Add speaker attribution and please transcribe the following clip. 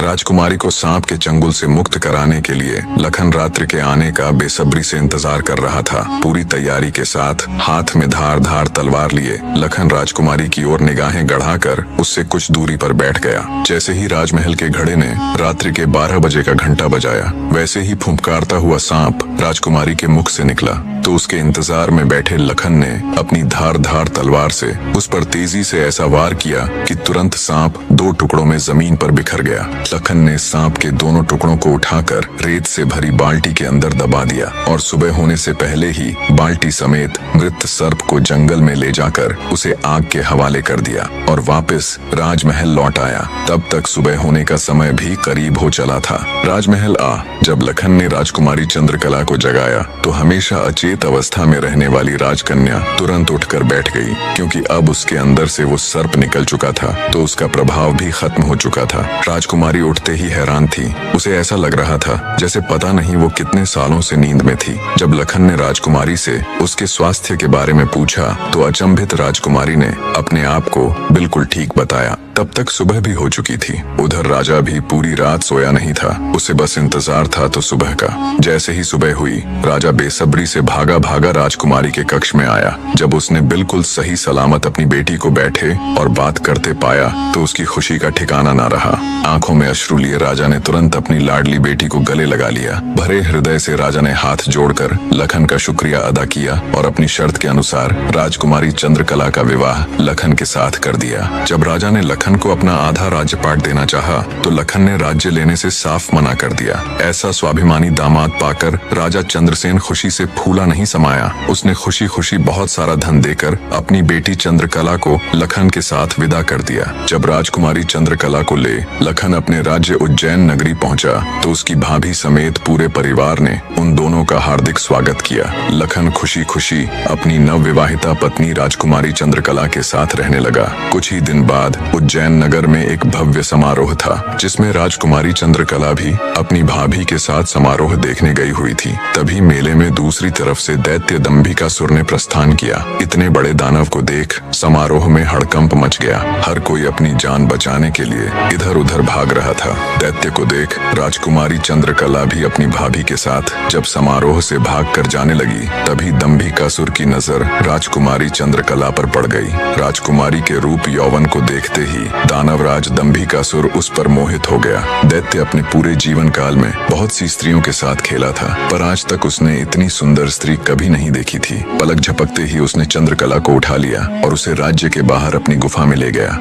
Speaker 1: राजकुमारी को सांप के चंगुल से मुक्त कराने के लिए लखन रात्रि के आने का बेसब्री से इंतजार कर रहा था। पूरी तैयारी के साथ हाथ में धार धार तलवार लिए लखन राजकुमारी की ओर निगाहें गड़ाकर उससे कुछ दूरी पर बैठ गया। जैसे ही राजमहल के घड़े ने रात्रि के 12 बजे का घंटा बजाया, वैसे ही फुंफकारता हुआ सांप राजकुमारी के मुख से निकला तो उसके इंतजार में बैठे लखन ने अपनी धार धार तलवार से उस पर तेजी से ऐसा वार किया कि तुरंत सांप 2 टुकड़ों में जमीन पर बिखर गया। लखन ने सांप के दोनों टुकड़ों को उठाकर रेत से भरी बाल्टी के अंदर दबा दिया और सुबह होने से पहले ही बाल्टी समेत मृत सर्प को जंगल में ले जाकर उसे आग के हवाले कर दिया और वापस राजमहल लौट आया। तब तक सुबह होने का समय भी करीब हो चला था। राजमहल जब लखन ने राजकुमारी चंद्रकला को जगाया तो हमेशा अचेत अवस्था में रहने वाली राजकन्या तुरंत उठकर बैठ गई, क्योंकि अब उसके अंदर से वो सर्प निकल चुका था तो उसका प्रभाव भी खत्म हो चुका था। राजकुमारी उठते ही हैरान थी। उसे ऐसा लग रहा था जैसे पता नहीं वो कितने सालों से नींद में थी। जब लखन ने राजकुमारी से उसके स्वास्थ्य के बारे में पूछा तो अचंभित राजकुमारी ने अपने आप को बिल्कुल ठीक बताया। तब तक सुबह भी हो चुकी थी। उधर राजा भी पूरी रात सोया नहीं था। उसे बस इंतजार था तो सुबह का। जैसे ही सुबह हुई, राजा बेसब्री से भागा भागा राजकुमारी के कक्ष में आया। जब उसने बिल्कुल सही सलामत अपनी बेटी को बैठे और बात करते पाया तो उसकी खुशी का ठिकाना ना रहा। आंखों में अश्रु लिए राजा ने तुरंत अपनी लाडली बेटी को गले लगा लिया। भरे हृदय से राजा ने हाथ जोड़कर लखन का शुक्रिया अदा किया और अपनी शर्त के अनुसार राजकुमारी चंद्रकला का विवाह लखन के साथ कर दिया। जब राजा ने लखन को अपना आधा राज्यपाट देना चाहा तो लखन ने राज्य लेने से साफ मना कर दिया। ऐसा स्वाभिमानी दामाद पाकर राजा चंद्रसेन खुशी से फूला नहीं समाया। उसने खुशी खुशी बहुत सारा धन देकर अपनी बेटी चंद्रकला को लखन के साथ विदा कर दिया। जब राजकुमारी चंद्रकला को ले लखन अपने राज्य उज्जैन नगरी पहुंचा तो उसकी भाभी समेत पूरे परिवार ने उन दोनों का हार्दिक स्वागत किया। लखन खुशी खुशी अपनी नवविवाहिता पत्नी राजकुमारी चंद्रकला के साथ रहने लगा। कुछ ही दिन बाद उज्जैन नगर में एक भव्य समारोह था, जिसमें राजकुमारी चंद्रकला भी अपनी भाभी के साथ समारोह देखने गई हुई थी। तभी मेले में दूसरी तरफ से दैत्य दंभिकासुर ने प्रस्थान किया। इतने बड़े दानव को देख समारोह में हड़कंप मच गया। हर कोई अपनी जान बचाने के लिए इधर उधर भाग रहा था। दैत्य को देख राजकुमारी चंद्रकला भी अपनी भाभी के साथ जब समारोह से भागकर जाने लगी, तभी दंभिकासुर की नजर राजकुमारी चंद्रकला पर पड़ गई। राजकुमारी के रूप यौवन को देखते ही दानवराज दंभिकासुर उस पर मोहित हो गया। दैत्य अपने पूरे जीवन काल में बहुत सी स्त्रियों के साथ खेला था, पर आज तक उसने इतनी सुंदर स्त्री कभी नहीं देखी थी। पलक झपकते ही उसने चंद्रकला को उठा लिया और उसे राज्य के बाहर अपनी गुफा में ले गया।